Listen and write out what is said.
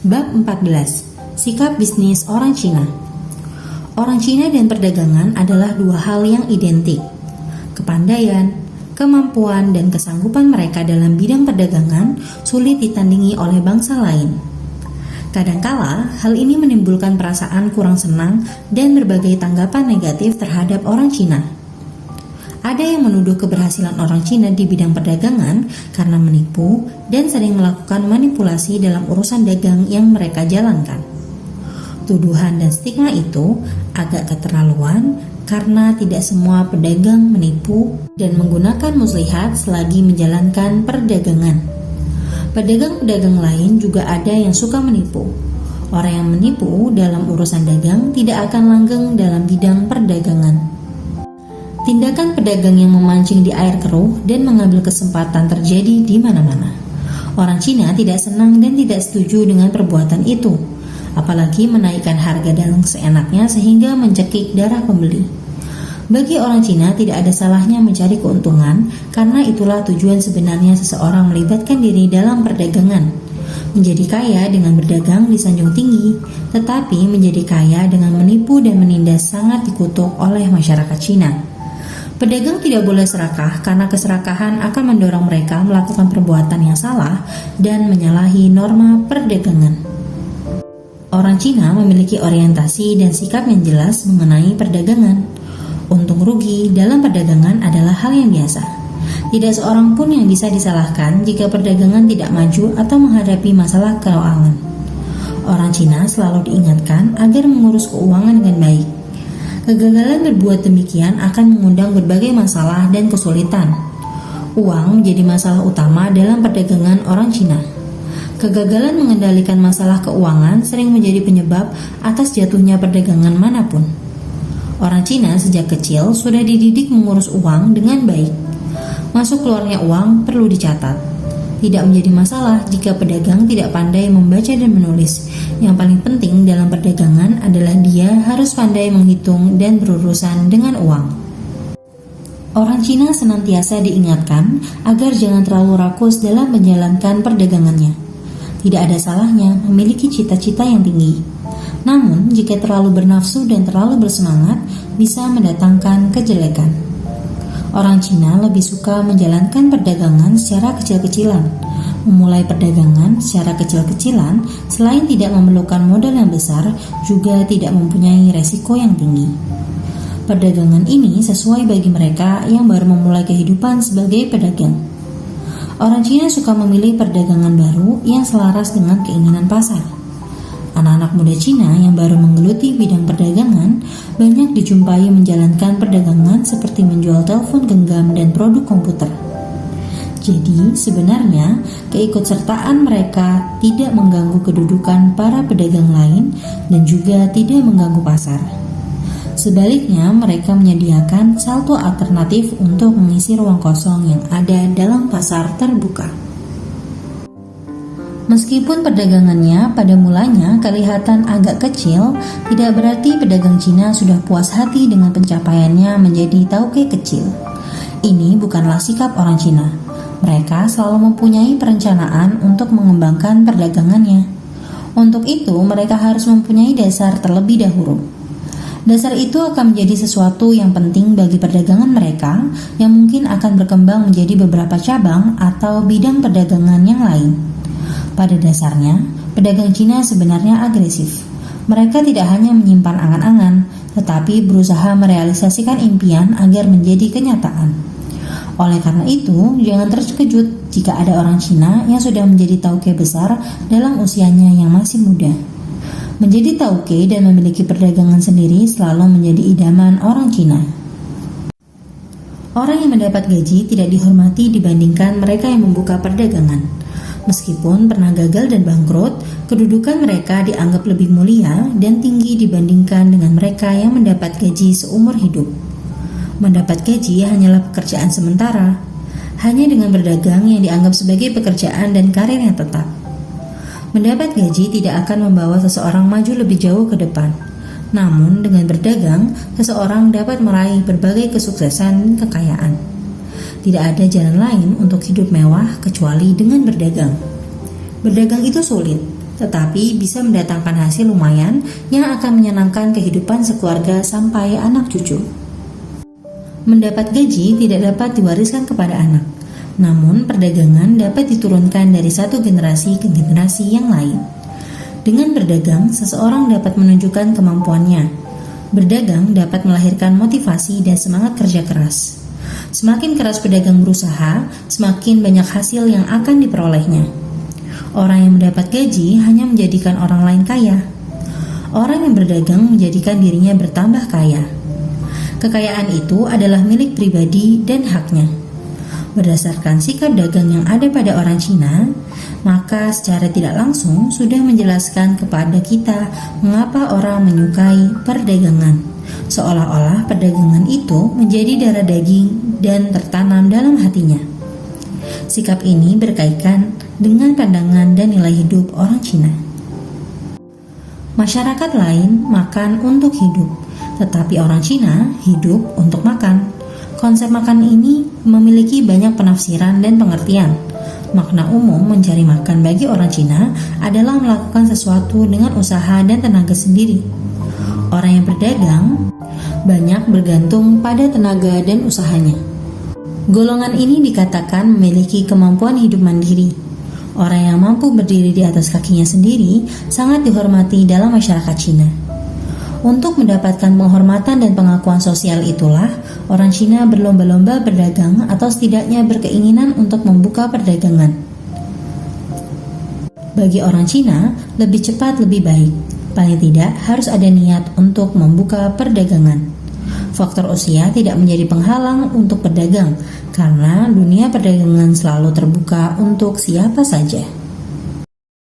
Bab 14. Sikap bisnis orang Cina. Orang Cina dan perdagangan adalah dua hal yang identik. Kepandaian, kemampuan, dan kesanggupan mereka dalam bidang perdagangan sulit ditandingi oleh bangsa lain. Kadangkala, hal ini menimbulkan perasaan kurang senang dan berbagai tanggapan negatif terhadap orang Cina. Ada yang menuduh keberhasilan orang Cina di bidang perdagangan karena menipu dan sering melakukan manipulasi dalam urusan dagang yang mereka jalankan. Tuduhan dan stigma itu agak keterlaluan karena tidak semua pedagang menipu dan menggunakan muslihat selagi menjalankan perdagangan. Pedagang-pedagang lain juga ada yang suka menipu. Orang yang menipu dalam urusan dagang tidak akan langgeng dalam bidang perdagangan. Tindakan pedagang yang memancing di air keruh dan mengambil kesempatan terjadi di mana-mana. Orang Cina tidak senang dan tidak setuju dengan perbuatan itu, apalagi menaikkan harga dagang seenaknya sehingga mencekik darah pembeli. Bagi orang Cina tidak ada salahnya mencari keuntungan, karena itulah tujuan sebenarnya seseorang melibatkan diri dalam perdagangan. Menjadi kaya dengan berdagang disanjung tinggi, tetapi menjadi kaya dengan menipu dan menindas sangat dikutuk oleh masyarakat Cina. Pedagang tidak boleh serakah karena keserakahan akan mendorong mereka melakukan perbuatan yang salah dan menyalahi norma perdagangan. Orang Cina memiliki orientasi dan sikap yang jelas mengenai perdagangan. Untung rugi dalam perdagangan adalah hal yang biasa. Tidak seorang pun yang bisa disalahkan jika perdagangan tidak maju atau menghadapi masalah keuangan. Orang Cina selalu diingatkan agar mengurus keuangan dengan baik. Kegagalan berbuat demikian akan mengundang berbagai masalah dan kesulitan. Uang menjadi masalah utama dalam perdagangan orang Cina. Kegagalan mengendalikan masalah keuangan sering menjadi penyebab atas jatuhnya perdagangan manapun. Orang Cina sejak kecil sudah dididik mengurus uang dengan baik. Masuk keluarnya uang perlu dicatat. Tidak menjadi masalah jika pedagang tidak pandai membaca dan menulis. Yang paling penting dalam perdagangan adalah dia harus pandai menghitung dan berurusan dengan uang. Orang Cina senantiasa diingatkan agar jangan terlalu rakus dalam menjalankan perdagangannya. Tidak ada salahnya memiliki cita-cita yang tinggi. Namun, jika terlalu bernafsu dan terlalu bersemangat, bisa mendatangkan kejelekan. Orang Cina lebih suka menjalankan perdagangan secara kecil-kecilan. Memulai perdagangan secara kecil-kecilan selain tidak memerlukan modal yang besar, juga tidak mempunyai resiko yang tinggi. Perdagangan ini sesuai bagi mereka yang baru memulai kehidupan sebagai pedagang. Orang Cina suka memilih perdagangan baru yang selaras dengan keinginan pasar. Anak-anak muda Cina yang baru menggeluti bidang perdagangan banyak dijumpai menjalankan perdagangan seperti menjual telepon genggam dan produk komputer. Jadi, sebenarnya keikutsertaan mereka tidak mengganggu kedudukan para pedagang lain dan juga tidak mengganggu pasar. Sebaliknya, mereka menyediakan saldo alternatif untuk mengisi ruang kosong yang ada dalam pasar terbuka. Meskipun perdagangannya pada mulanya kelihatan agak kecil, tidak berarti pedagang Cina sudah puas hati dengan pencapaiannya menjadi tauke kecil. Ini bukanlah sikap orang Cina. Mereka selalu mempunyai perencanaan untuk mengembangkan perdagangannya. Untuk itu, mereka harus mempunyai dasar terlebih dahulu. Dasar itu akan menjadi sesuatu yang penting bagi perdagangan mereka yang mungkin akan berkembang menjadi beberapa cabang atau bidang perdagangan yang lain. Pada dasarnya, pedagang Cina sebenarnya agresif. Mereka tidak hanya menyimpan angan-angan, tetapi berusaha merealisasikan impian agar menjadi kenyataan. Oleh karena itu, jangan terkejut jika ada orang Cina yang sudah menjadi tauke besar dalam usianya yang masih muda. Menjadi tauke dan memiliki perdagangan sendiri selalu menjadi idaman orang Cina. Orang yang mendapat gaji tidak dihormati dibandingkan mereka yang membuka perdagangan. Meskipun pernah gagal dan bangkrut, kedudukan mereka dianggap lebih mulia dan tinggi dibandingkan dengan mereka yang mendapat gaji seumur hidup. Mendapat gaji hanyalah pekerjaan sementara, hanya dengan berdagang yang dianggap sebagai pekerjaan dan karir yang tetap. Mendapat gaji tidak akan membawa seseorang maju lebih jauh ke depan. Namun, dengan berdagang, seseorang dapat meraih berbagai kesuksesan dan kekayaan. Tidak ada jalan lain untuk hidup mewah kecuali dengan berdagang. Berdagang itu sulit, tetapi bisa mendatangkan hasil lumayan yang akan menyenangkan kehidupan sekeluarga sampai anak cucu. Mendapat gaji tidak dapat diwariskan kepada anak, namun perdagangan dapat diturunkan dari satu generasi ke generasi yang lain. Dengan berdagang, seseorang dapat menunjukkan kemampuannya. Berdagang dapat melahirkan motivasi dan semangat kerja keras. Semakin keras pedagang berusaha, semakin banyak hasil yang akan diperolehnya. Orang yang mendapat gaji hanya menjadikan orang lain kaya. Orang yang berdagang menjadikan dirinya bertambah kaya. Kekayaan itu adalah milik pribadi dan haknya. Berdasarkan sikap dagang yang ada pada orang Cina, maka secara tidak langsung sudah menjelaskan kepada kita mengapa orang menyukai perdagangan. Seolah-olah perdagangan itu menjadi darah daging dan tertanam dalam hatinya. Sikap ini berkaitan dengan pandangan dan nilai hidup orang Cina. Masyarakat lain makan untuk hidup, tetapi orang Cina hidup untuk makan. Konsep makan ini memiliki banyak penafsiran dan pengertian. Makna umum mencari makan bagi orang Cina adalah melakukan sesuatu dengan usaha dan tenaga sendiri. Orang yang berdagang banyak bergantung pada tenaga dan usahanya. Golongan ini dikatakan memiliki kemampuan hidup mandiri. Orang yang mampu berdiri di atas kakinya sendiri sangat dihormati dalam masyarakat Cina. Untuk mendapatkan penghormatan dan pengakuan sosial itulah, orang Cina berlomba-lomba berdagang atau setidaknya berkeinginan untuk membuka perdagangan. Bagi orang Cina, lebih cepat lebih baik. Paling tidak harus ada niat untuk membuka perdagangan. Faktor usia tidak menjadi penghalang untuk berdagang, karena dunia perdagangan selalu terbuka untuk siapa saja.